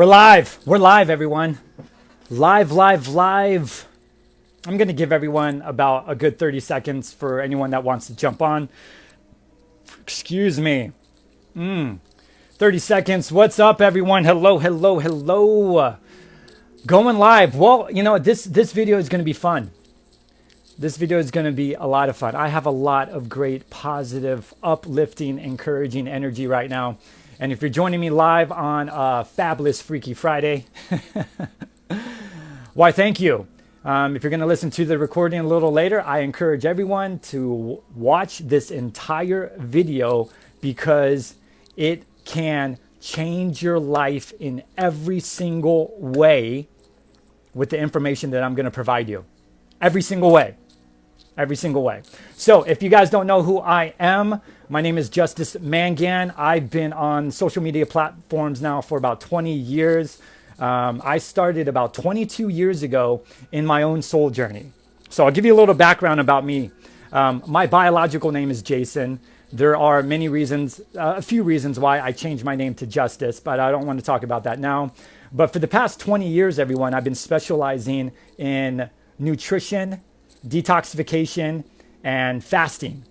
We're live. We're live, everyone. Live, live, live. I'm going to give everyone about a good 30 seconds for anyone that wants to jump on. Excuse me. 30 seconds. What's up, everyone? Hello, hello, hello. Going live. Well, you know, this video is going to be fun. This video is going to be a lot of fun. I have a lot of great, positive, uplifting, encouraging energy right now. And if you're joining me live on Fabulous Freaky Friday, why, thank you. If you're going to listen to the recording a little later, I encourage everyone to watch this entire video because it can change your life in every single way with the information that I'm going to provide you. Every single way. Every single way. So if you guys don't know who I am, my name is Justice Mangan. I've been on social media platforms now for about 20 years. I started about 22 years ago in my own soul journey. So I'll give you a little background about me. My biological name is Jason. There are many reasons, a few reasons why I changed my name to Justice, but I don't want to talk about that now. But for the past 20 years, everyone, I've been specializing in nutrition, detoxification, and fasting.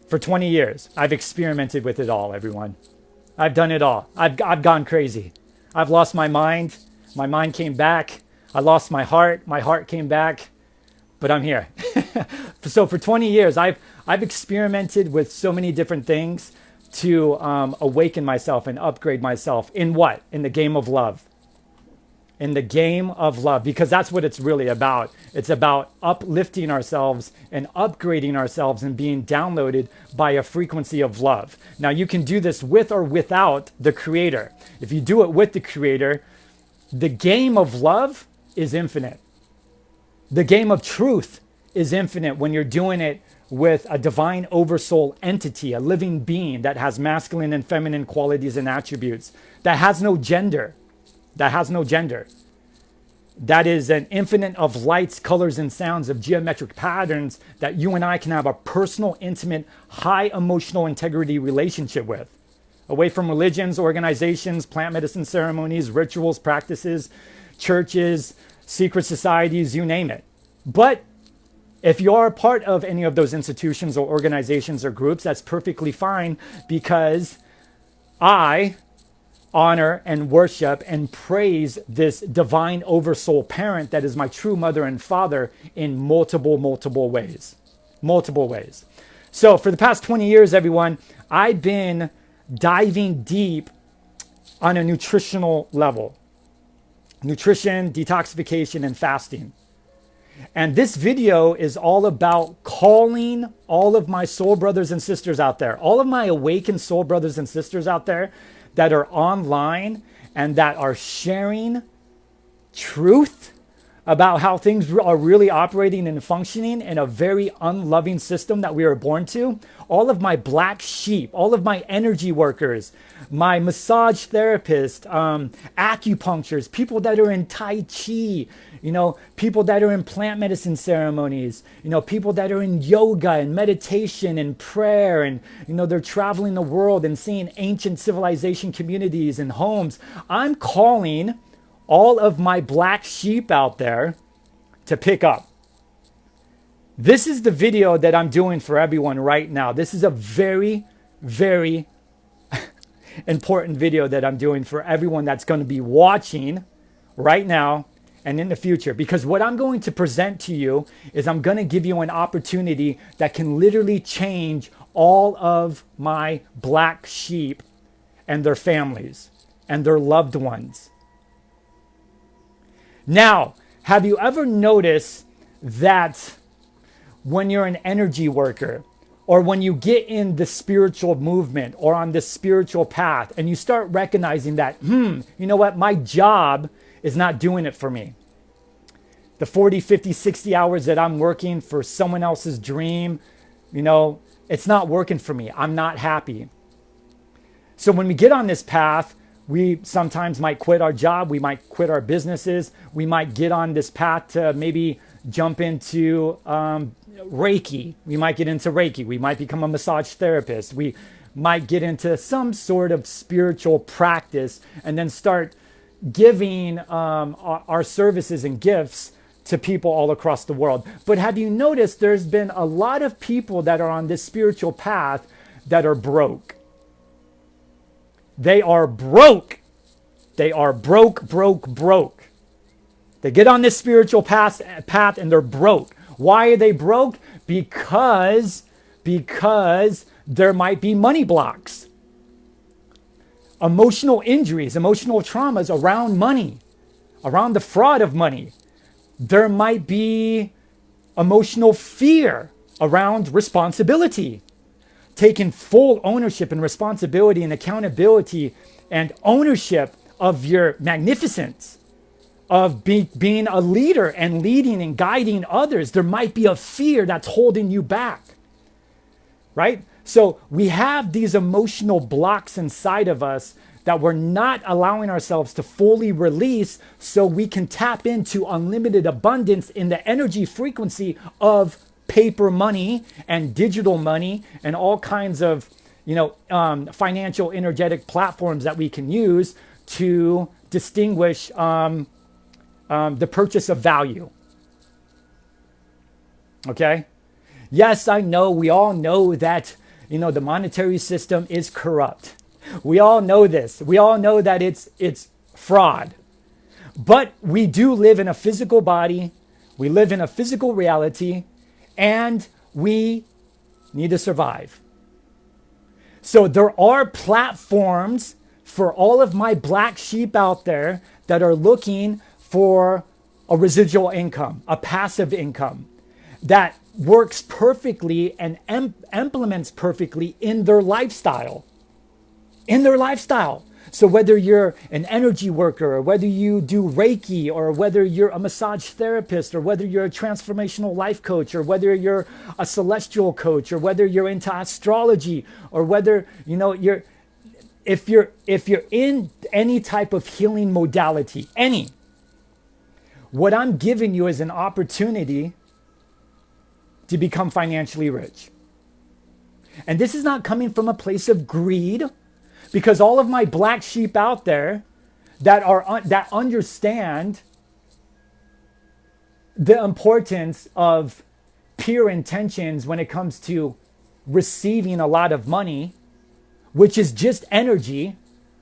For 20 years, I've experimented with it all, everyone. I've done it all. I've gone crazy. I've lost my mind. My mind came back. I lost my heart came back, but I'm here. So for 20 years, I've experimented with so many different things to awaken myself and upgrade myself in what? In the game of love. In the game of love, because that's what it's really about. It's about uplifting ourselves and upgrading ourselves and being downloaded by a frequency of love. Now, you can do this with or without the creator. If you do it with the creator, the game of love is infinite. The game of truth is infinite when you're doing it with a divine oversoul entity, a living being that has masculine and feminine qualities and attributes, that has no gender. That has no gender. That is an infinite of lights, colors, and sounds of geometric patterns that you and I can have a personal, intimate, high emotional integrity relationship with. Away from religions, organizations, plant medicine ceremonies, rituals, practices, churches, secret societies, you name it. But if you are a part of any of those institutions or organizations or groups, that's perfectly fine, because I honor and worship and praise this divine oversoul parent that is my true mother and father in multiple ways. Multiple ways. So for the past 20 years, everyone, I've been diving deep on a nutritional level. Nutrition, detoxification, and fasting. And this video is all about calling all of my soul brothers and sisters out there, all of my awakened soul brothers and sisters out there that are online and that are sharing truth about how things are really operating and functioning in a very unloving system that we are born to. All of my black sheep, all of my energy workers, my massage therapists, acupuncturists, people that are in Tai Chi, you know, people that are in plant medicine ceremonies, you know, people that are in yoga and meditation and prayer, and, you know, they're traveling the world and seeing ancient civilization communities and homes. I'm calling all of my black sheep out there to pick up. This is the video that I'm doing for everyone right now. This is a very, very important video that I'm doing for everyone that's going to be watching right now and in the future, because what I'm going to present to you is I'm going to give you an opportunity that can literally change all of my black sheep and their families and their loved ones. Now, have you ever noticed that when you're an energy worker, or when you get in the spiritual movement or on this spiritual path, and you start recognizing that, you know what, my job is not doing it for me. The 40, 50, 60 hours that I'm working for someone else's dream, you know, it's not working for me. I'm not happy. So when we get on this path, we sometimes might quit our job. We might quit our businesses. We might get on this path to maybe jump into Reiki. We might get into Reiki. We might become a massage therapist. We might get into some sort of spiritual practice and then start giving our services and gifts to people all across the world. But have you noticed there's been a lot of people that are on this spiritual path that are broke? They are broke. They are broke. They get on this spiritual path and they're broke. Why are they broke? Because there might be money blocks, emotional injuries, emotional traumas around money, around the fraud of money. There might be emotional fear around responsibility, taking full ownership and responsibility and accountability and ownership of your magnificence, of being a leader and leading and guiding others. There might be a fear that's holding you back, right? So we have these emotional blocks inside of us that we're not allowing ourselves to fully release so we can tap into unlimited abundance in the energy frequency of paper money and digital money and all kinds of, financial energetic platforms that we can use to distinguish the purchase of value. Okay? Yes, I know. We all know that, the monetary system is corrupt. We all know this. We all know that it's fraud. But we do live in a physical body. We live in a physical reality, and we need to survive. So there are platforms for all of my black sheep out there that are looking for a residual income, a passive income that works perfectly and implements perfectly in their lifestyle. So whether you're an energy worker, or whether you do Reiki, or whether you're a massage therapist, or whether you're a transformational life coach, or whether you're a celestial coach, or whether you're into astrology, or whether if you're in any type of healing modality, what I'm giving you is an opportunity to become financially rich. And this is not coming from a place of greed, because all of my black sheep out there that understand the importance of pure intentions when it comes to receiving a lot of money, which is just energy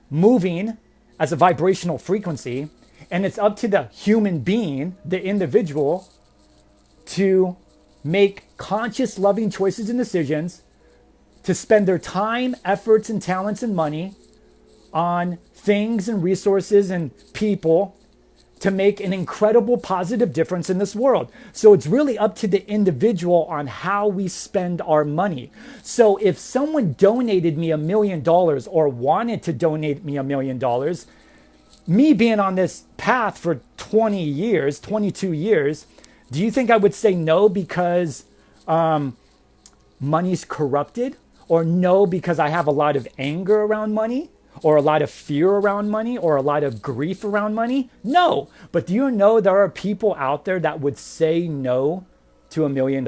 moving as a vibrational frequency, and it's up to the human being, the individual, to make conscious, loving choices and decisions to spend their time, efforts, and talents and money on things and resources and people to make an incredible positive difference in this world. So it's really up to the individual on how we spend our money. So if someone donated me $1 million or wanted to donate me $1 million, me being on this path for 20 years, 22 years, do you think I would say no because money's corrupted? Or no because I have a lot of anger around money? Or a lot of fear around money? Or a lot of grief around money? No. But do you know there are people out there that would say no to $1 million?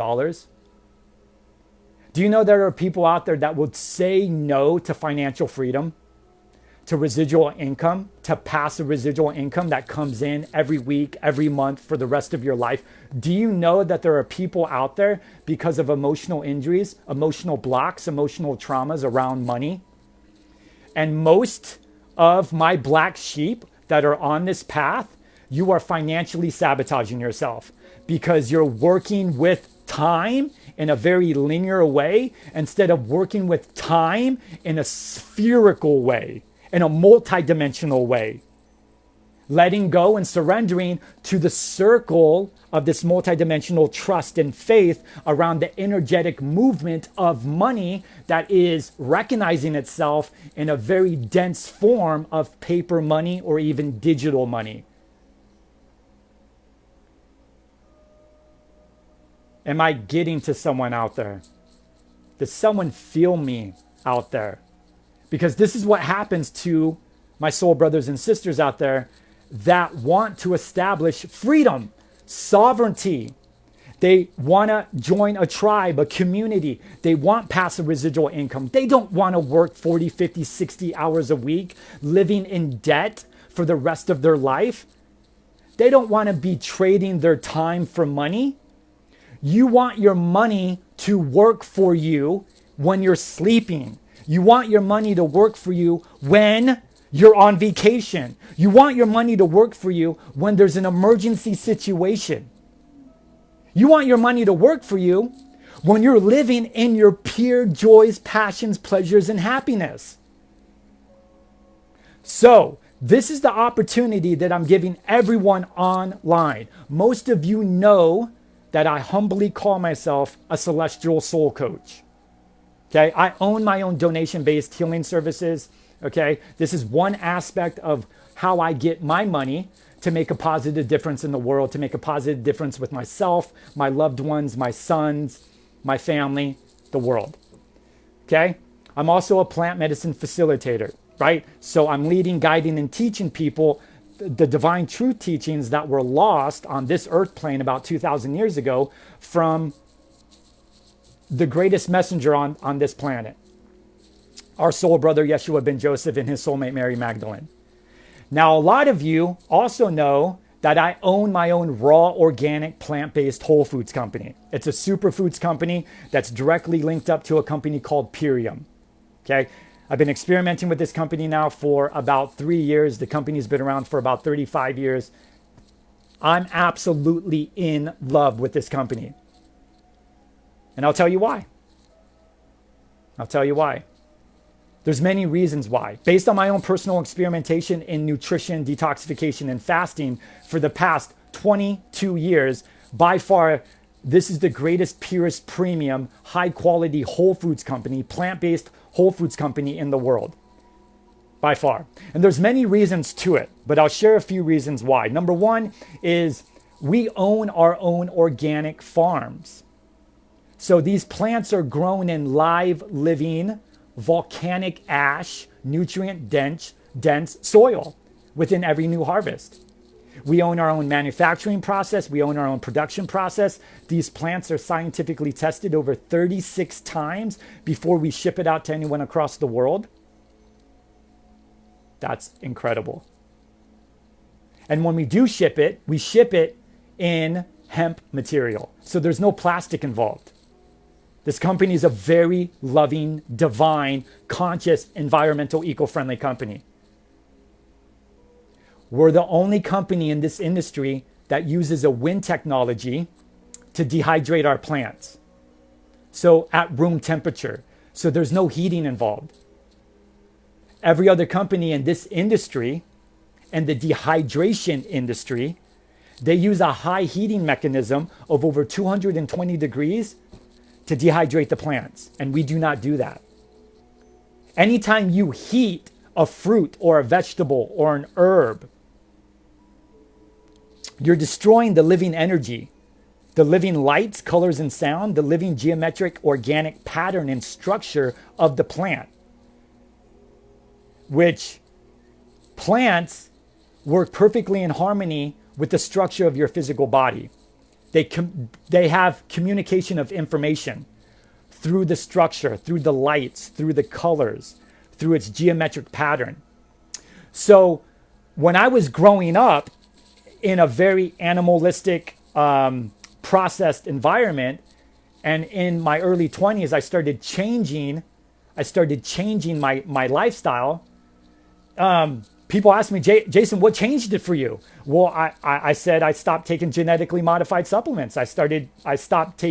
Do you know there are people out there that would say no to financial freedom? To residual income, to passive residual income that comes in every week, every month for the rest of your life? Do you know that there are people out there because of emotional injuries, emotional blocks, emotional traumas around money? And most of my black sheep that are on this path, you are financially sabotaging yourself because you're working with time in a very linear way instead of working with time in a spherical way, in a multidimensional way, letting go and surrendering to the circle of this multidimensional trust and faith around the energetic movement of money that is recognizing itself in a very dense form of paper money or even digital money. Am I getting to someone out there? Does someone feel me out there? Because this is what happens to my soul brothers and sisters out there that want to establish freedom, sovereignty. They want to join a tribe, a community. They want passive residual income. They don't want to work 40, 50, 60 hours a week, living in debt for the rest of their life. They don't want to be trading their time for money. You want your money to work for you when you're sleeping. You want your money to work for you when you're on vacation. You want your money to work for you when there's an emergency situation. You want your money to work for you when you're living in your pure joys, passions, pleasures, and happiness. So, this is the opportunity that I'm giving everyone online. Most of you know that I humbly call myself a celestial soul coach. Okay, I own my own donation-based healing services. Okay, this is one aspect of how I get my money to make a positive difference in the world, to make a positive difference with myself, my loved ones, my sons, my family, the world. Okay, I'm also a plant medicine facilitator, right? So I'm leading, guiding, and teaching people the divine truth teachings that were lost on this earth plane about 2,000 years ago from the greatest messenger on this planet, our soul brother Yeshua ben Joseph and his soulmate Mary Magdalene. Now, a lot of you also know that I own my own raw, organic, plant-based Wholefoods company. It's a superfoods company that's directly linked up to a company called Purium. Okay, I've been experimenting with this company now for about 3 years. The company's been around for about 35 years. I'm absolutely in love with this company. And I'll tell you why. I'll tell you why. There's many reasons why. Based on my own personal experimentation in nutrition, detoxification, and fasting for the past 22 years, by far, this is the greatest, purest, premium, high-quality whole foods company, plant-based whole foods company in the world. By far. And there's many reasons to it, but I'll share a few reasons why. Number one is we own our own organic farms. So these plants are grown in live, living, volcanic ash, nutrient-dense soil within every new harvest. We own our own manufacturing process. We own our own production process. These plants are scientifically tested over 36 times before we ship it out to anyone across the world. That's incredible. And when we do ship it, we ship it in hemp material. So there's no plastic involved. This company is a very loving, divine, conscious, environmental, eco-friendly company. We're the only company in this industry that uses a wind technology to dehydrate our plants. So at room temperature. So there's no heating involved. Every other company in this industry and the dehydration industry, they use a high heating mechanism of over 220 degrees to dehydrate the plants. And we do not do that. Anytime you heat a fruit or a vegetable or an herb, you're destroying the living energy, the living lights, colors, and sound, the living geometric, organic pattern and structure of the plant. Which plants work perfectly in harmony with the structure of your physical body. They have communication of information through the structure, through the lights, through the colors, through its geometric pattern. So when I was growing up in a very animalistic, processed environment, and in my early 20s, I started changing my lifestyle. People ask me, Jason, what changed it for you? Well, I said I stopped taking genetically modified supplements. I stopped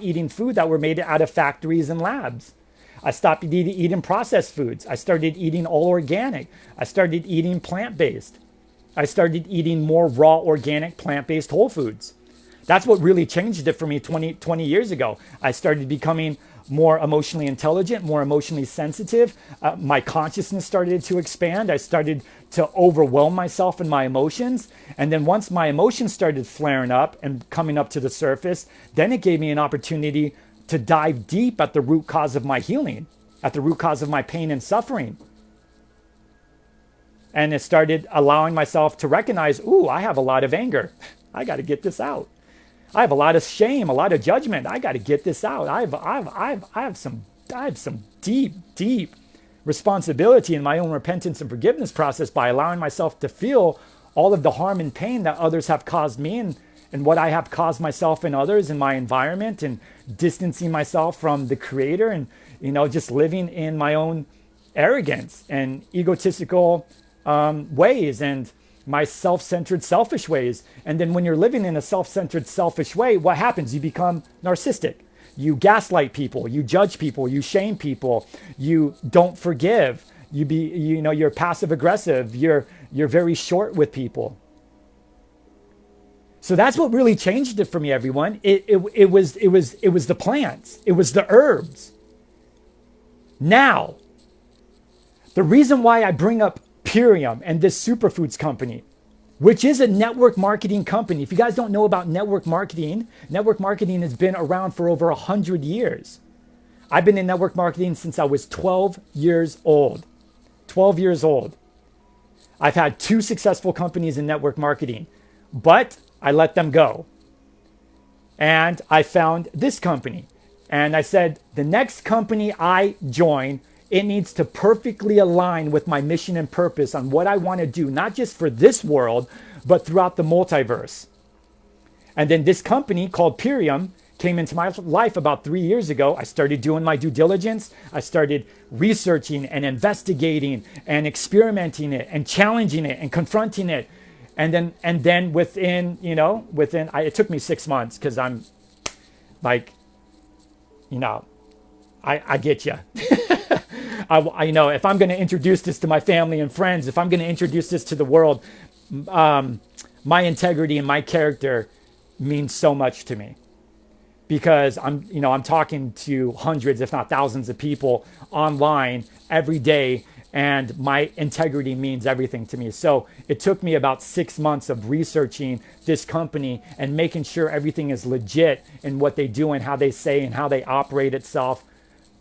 eating food that were made out of factories and labs. I stopped eating processed foods. I started eating all organic. I started eating plant-based. I started eating more raw, organic, plant-based whole foods. That's what really changed it for me 20 years ago. I started becoming more emotionally intelligent, more emotionally sensitive. My consciousness started to expand. I started to overwhelm myself in my emotions. And then once my emotions started flaring up and coming up to the surface, then it gave me an opportunity to dive deep at the root cause of my healing, at the root cause of my pain and suffering. And it started allowing myself to recognize, ooh, I have a lot of anger. I got to get this out. I have a lot of shame, a lot of judgment. I got to get this out. I have some deep responsibility in my own repentance and forgiveness process by allowing myself to feel all of the harm and pain that others have caused me and what I have caused myself and others in my environment, and distancing myself from the creator, and, just living in my own arrogance and egotistical ways and my self-centered, selfish ways. And then when you're living in a self-centered, selfish way, what happens? You become narcissistic. You gaslight people, you judge people, you shame people, you don't forgive, you're passive aggressive, you're very short with people. So that's what really changed it for me, everyone. It was the plants, it was the herbs. Now, the reason why I bring up Purium and this superfoods company, which is a network marketing company. If you guys don't know about network marketing has been around for over 100 years. I've been in network marketing since I was 12 years old. 12 years old. I've had 2 successful companies in network marketing, but I let them go. And I found this company. And I said, the next company I join, it needs to perfectly align with my mission and purpose on what I want to do, not just for this world, but throughout the multiverse. And then this company called Purium came into my life about 3 years ago. I started doing my due diligence. I started researching and investigating and experimenting it and challenging it and confronting it. And then within, it took me 6 months, because I'm like, I get you. If I'm going to introduce this to my family and friends, if I'm going to introduce this to the world, my integrity and my character means so much to me, because I'm talking to hundreds, if not thousands of people online every day, and my integrity means everything to me. So it took me about 6 months of researching this company and making sure everything is legit in what they do and how they say and how they operate itself,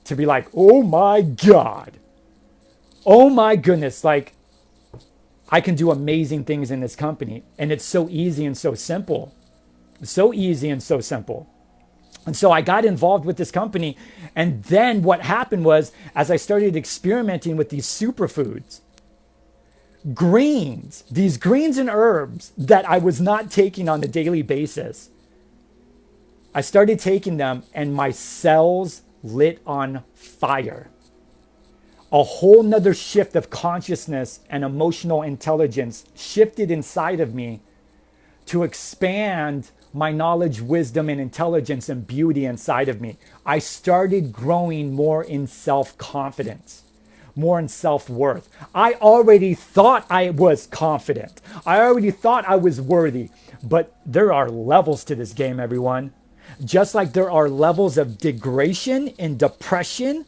to be like, oh my God, oh my goodness, like, I can do amazing things in this company. And it's so easy and so simple. So easy and so simple. And so I got involved with this company. And then what happened was, as I started experimenting with these superfoods, these greens and herbs that I was not taking on a daily basis, I started taking them and my cells lit on fire. A whole nother shift of consciousness and emotional intelligence shifted inside of me to expand my knowledge, wisdom, and intelligence and beauty inside of me. I started growing more in self-confidence, more in self-worth. I already thought I was confident. I already thought I was worthy. But there are levels to this game, everyone. Just like there are levels of degradation and depression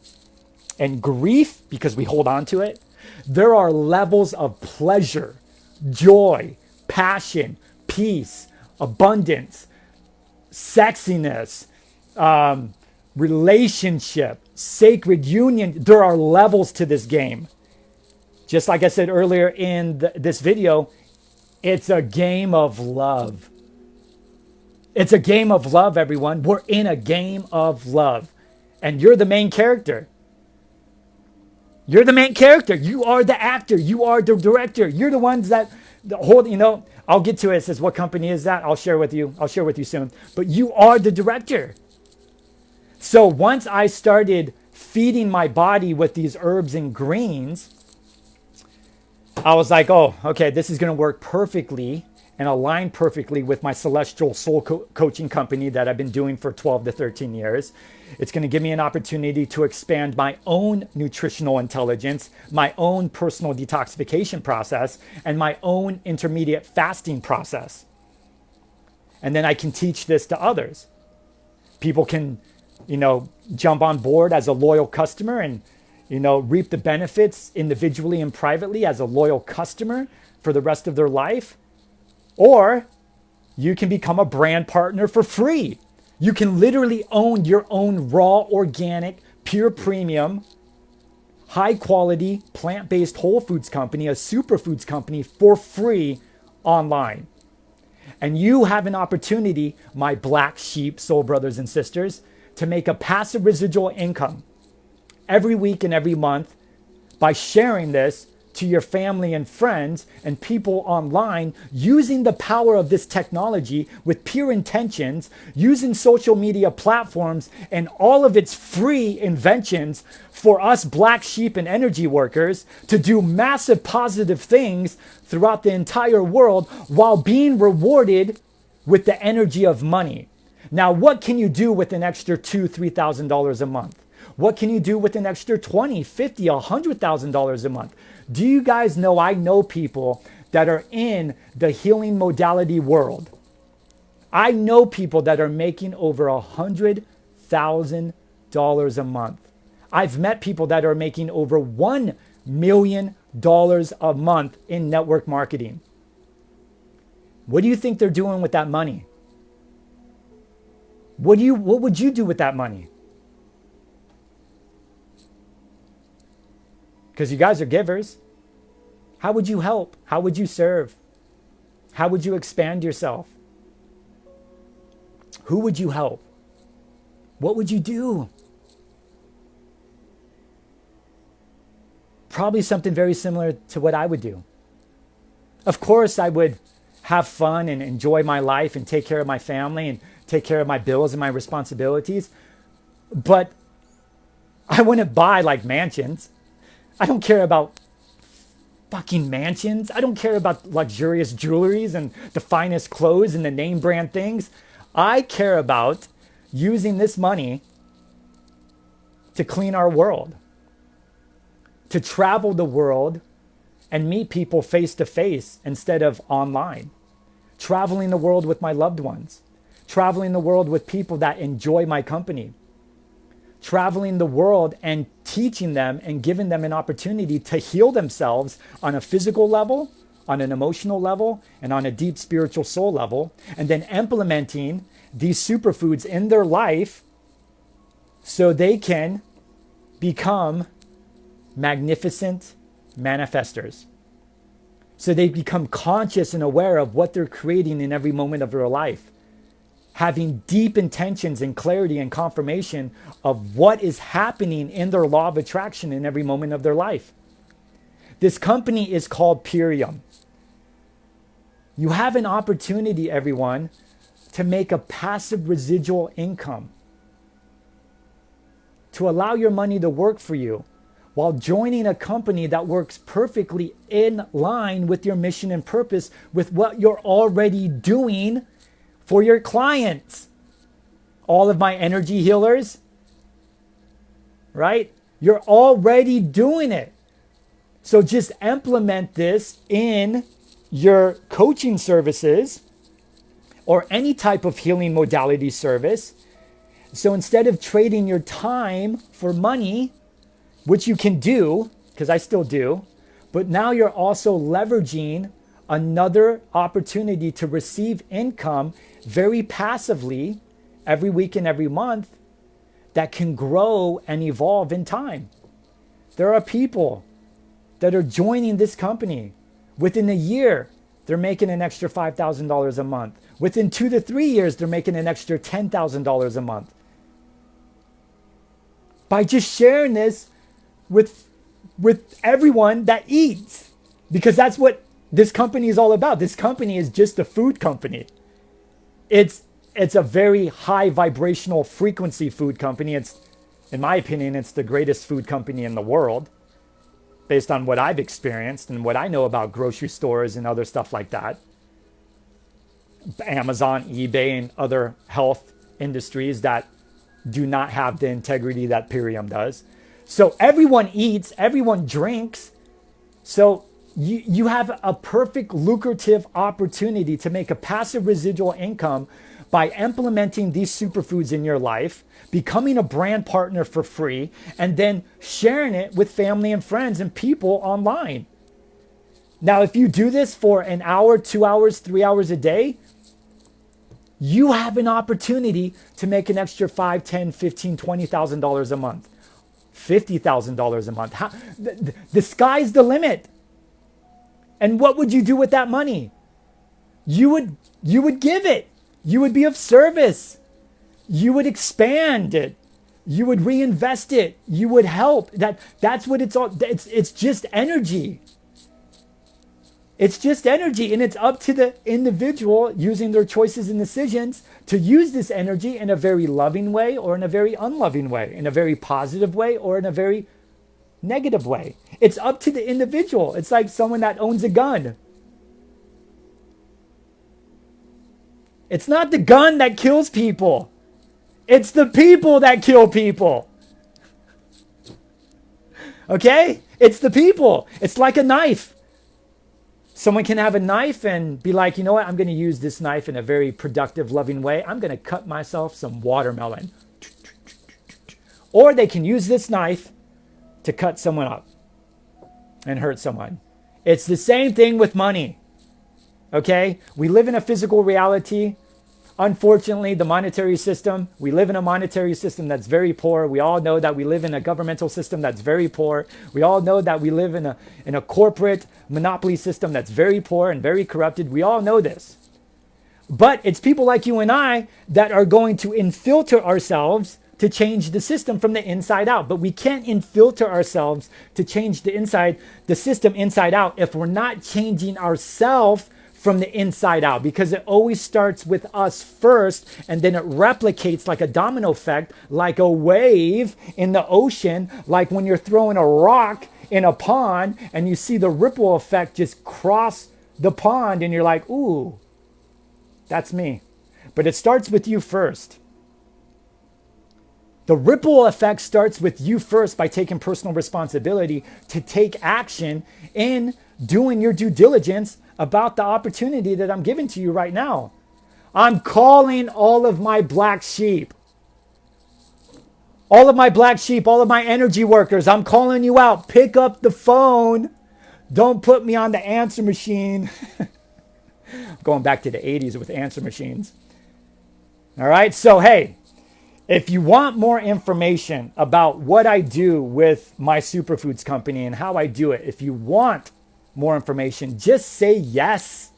and grief because we hold on to it, there are levels of pleasure, joy, passion, peace, abundance, sexiness, relationship, sacred union. There are levels to this game. Just like I said earlier in this video, it's a game of love. It's a game of love, everyone. We're in a game of love. And you're the main character. You're the main character. You are the actor. You are the director. You're the ones that hold, I'll get to it. It says, what company is that? I'll share with you soon. But you are the director. So once I started feeding my body with these herbs and greens, I was like, oh, okay, this is going to work perfectly and align perfectly with my celestial soul coaching company that I've been doing for 12 to 13 years. It's going to give me an opportunity to expand my own nutritional intelligence, my own personal detoxification process, and my own intermediate fasting process. And then I can teach this to others. People can, jump on board as a loyal customer and, reap the benefits individually and privately as a loyal customer for the rest of their life. Or you can become a brand partner for free. You can literally own your own raw, organic, pure premium, high quality, plant-based whole foods company, a superfoods company for free online. And you have an opportunity, my black sheep soul brothers and sisters, to make a passive residual income every week and every month by sharing this to your family and friends and people online, using the power of this technology with pure intentions, using social media platforms and all of its free inventions for us black sheep and energy workers to do massive positive things throughout the entire world while being rewarded with the energy of money. Now, what can you do with an extra $2,000, $3,000 a month? What can you do with an extra $20,000, $50,000, $100,000 a month? Do you guys know, I know people that are in the healing modality world. I know people that are making over $100,000 a month. I've met people that are making over $1 million a month in network marketing. What do you think they're doing with that money? What would you do with that money? Because you guys are givers. How would you help? How would you serve? How would you expand yourself? Who would you help? What would you do? Probably something very similar to what I would do. Of course, I would have fun and enjoy my life and take care of my family and take care of my bills and my responsibilities. But I wouldn't buy like mansions. I don't care about fucking mansions. I don't care about luxurious jewelries and the finest clothes and the name brand things. I care about using this money to clean our world, to travel the world and meet people face to face instead of online, traveling the world with my loved ones, traveling the world with people that enjoy my company, traveling the world and teaching them and giving them an opportunity to heal themselves on a physical level, on an emotional level, and on a deep spiritual soul level, and then implementing these superfoods in their life so they can become magnificent manifestors. So they become conscious and aware of what they're creating in every moment of their life, having deep intentions and clarity and confirmation of what is happening in their law of attraction in every moment of their life. This company is called Purium. You have an opportunity, everyone, to make a passive residual income, to allow your money to work for you while joining a company that works perfectly in line with your mission and purpose, with what you're already doing for your clients. All of my energy healers, right? You're already doing it. So just implement this in your coaching services or any type of healing modality service. So instead of trading your time for money, which you can do, because I still do, but now you're also leveraging another opportunity to receive income very passively every week and every month that can grow and evolve in time. There are people that are joining this company. Within a year, they're making an extra $5,000 a month. Within 2 to 3 years, they're making an extra $10,000 a month. By just sharing this with everyone that eats, because that's what this company is all about. This company is just a food company. It's a very high vibrational frequency food company. It's, in my opinion, it's the greatest food company in the world, based on what I've experienced and what I know about grocery stores and other stuff like that. Amazon, eBay, and other health industries that do not have the integrity that Purium does. So everyone eats, everyone drinks. So you have a perfect lucrative opportunity to make a passive residual income by implementing these superfoods in your life, becoming a brand partner for free, and then sharing it with family and friends and people online. Now, if you do this for an hour, 2 hours, 3 hours a day, you have an opportunity to make an extra $5, $10, $15, $20,000 a month, $50,000 a month. The sky's the limit. And what would you do with that money? You would give it. You would be of service. You would expand it. You would reinvest it. You would help. That's what it's all. It's just energy. It's just energy, and it's up to the individual using their choices and decisions to use this energy in a very loving way or in a very unloving way, in a very positive way or in a very negative way. It's up to the individual. It's like someone that owns a gun. It's not the gun that kills people. It's the people that kill people. Okay? It's the people. It's like a knife. Someone can have a knife and be like, you know what? I'm going to use this knife in a very productive, loving way. I'm going to cut myself some watermelon. Or they can use this knife to cut someone up and hurt someone. It's the same thing with money. Okay? We live in a physical reality. Unfortunately, the monetary system, we live in a monetary system that's very poor. We all know that we live in a governmental system that's very poor. We all know that we live in a corporate monopoly system that's very poor and very corrupted. We all know this. But it's people like you and I that are going to infiltrate ourselves to change the system from the inside out. But we can't infiltrate ourselves to change the system inside out if we're not changing ourselves from the inside out, because it always starts with us first and then it replicates like a domino effect, like a wave in the ocean, like when you're throwing a rock in a pond and you see the ripple effect just cross the pond and you're like, ooh, that's me. But it starts with you first. The ripple effect starts with you first by taking personal responsibility to take action in doing your due diligence about the opportunity that I'm giving to you right now. I'm calling all of my black sheep. All of my black sheep, all of my energy workers, I'm calling you out. Pick up the phone. Don't put me on the answer machine. Going back to the 80s with answer machines. All right, so hey, if you want more information about what I do with my superfoods company and how I do it, if you want more information, just say yes.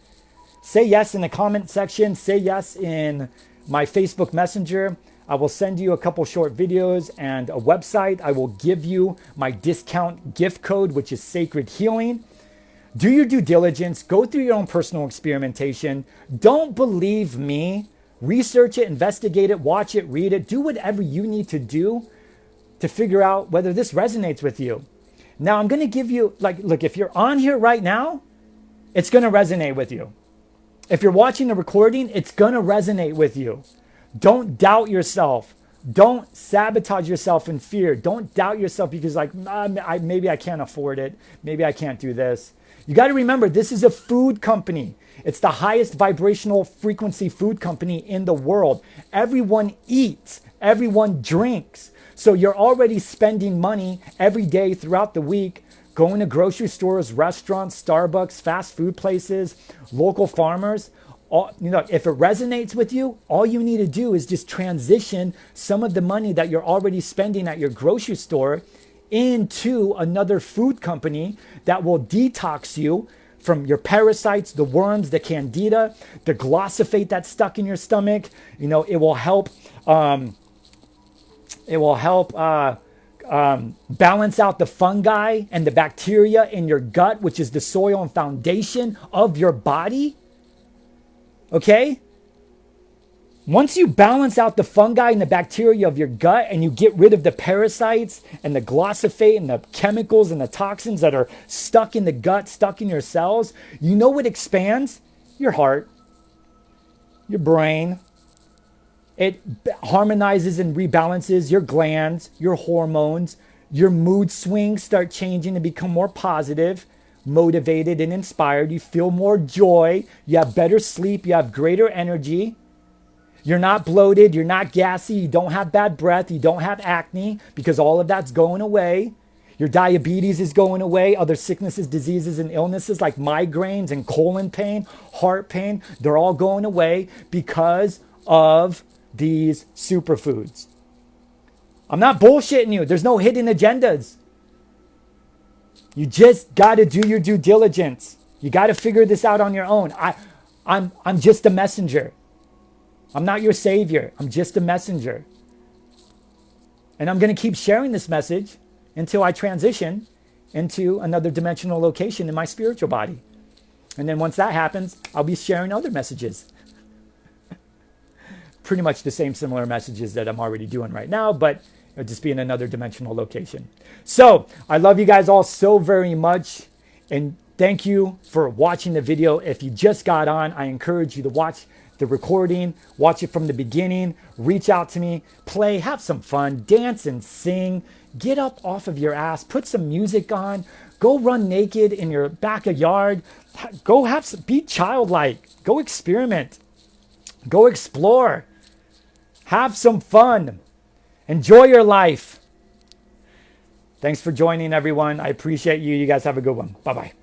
Say yes in the comment section. Say yes in my Facebook Messenger. I will send you a couple short videos and a website. I will give you my discount gift code, which is Sacred Healing. Do your due diligence. Go through your own personal experimentation. Don't believe me. Research it, investigate it, watch it, read it. Do whatever you need to do to figure out whether this resonates with you. Now, I'm going to give you, look, if you're on here right now, it's going to resonate with you. If you're watching the recording, it's going to resonate with you. Don't doubt yourself. Don't sabotage yourself in fear. Don't doubt yourself because maybe I can't afford it. Maybe I can't do this. You got to remember, this is a food company. It's the highest vibrational frequency food company in the world. Everyone eats. Everyone drinks. So you're already spending money every day throughout the week, going to grocery stores, restaurants, Starbucks, fast food places, local farmers. If it resonates with you, all you need to do is just transition some of the money that you're already spending at your grocery store into another food company that will detox you from your parasites, the worms, the candida, the glyphosate that's stuck in your stomach. It will help. It will help balance out the fungi and the bacteria in your gut, which is the soil and foundation of your body. Okay? Once you balance out the fungi and the bacteria of your gut and you get rid of the parasites and the glyphosate and the chemicals and the toxins that are stuck in the gut, stuck in your cells, you know what expands? Your heart, your brain. It harmonizes and rebalances your glands, your hormones. Your mood swings start changing to become more positive, motivated, and inspired. You feel more joy. You have better sleep. You have greater energy. You're not bloated. You're not gassy. You don't have bad breath. You don't have acne because all of that's going away. Your diabetes is going away. Other sicknesses, diseases, and illnesses like migraines and colon pain, heart pain, they're all going away because of these superfoods. I'm not bullshitting you. There's no hidden agendas. You just got to do your due diligence. You got to figure this out on your own. I'm just a messenger. I'm not your savior. I'm just a messenger. And I'm going to keep sharing this message until I transition into another dimensional location in my spiritual body. And then once that happens, I'll be sharing other messages. Pretty much the same similar messages that I'm already doing right now, but it'll just be in another dimensional location. So I love you guys all so very much. And thank you for watching the video. If you just got on, I encourage you to watch the recording, watch it from the beginning, reach out to me, play, have some fun, dance and sing, get up off of your ass, put some music on, go run naked in your backyard, go be childlike, go experiment, go explore, have some fun, enjoy your life. Thanks for joining, everyone. I appreciate you. You guys have a good one. Bye-bye.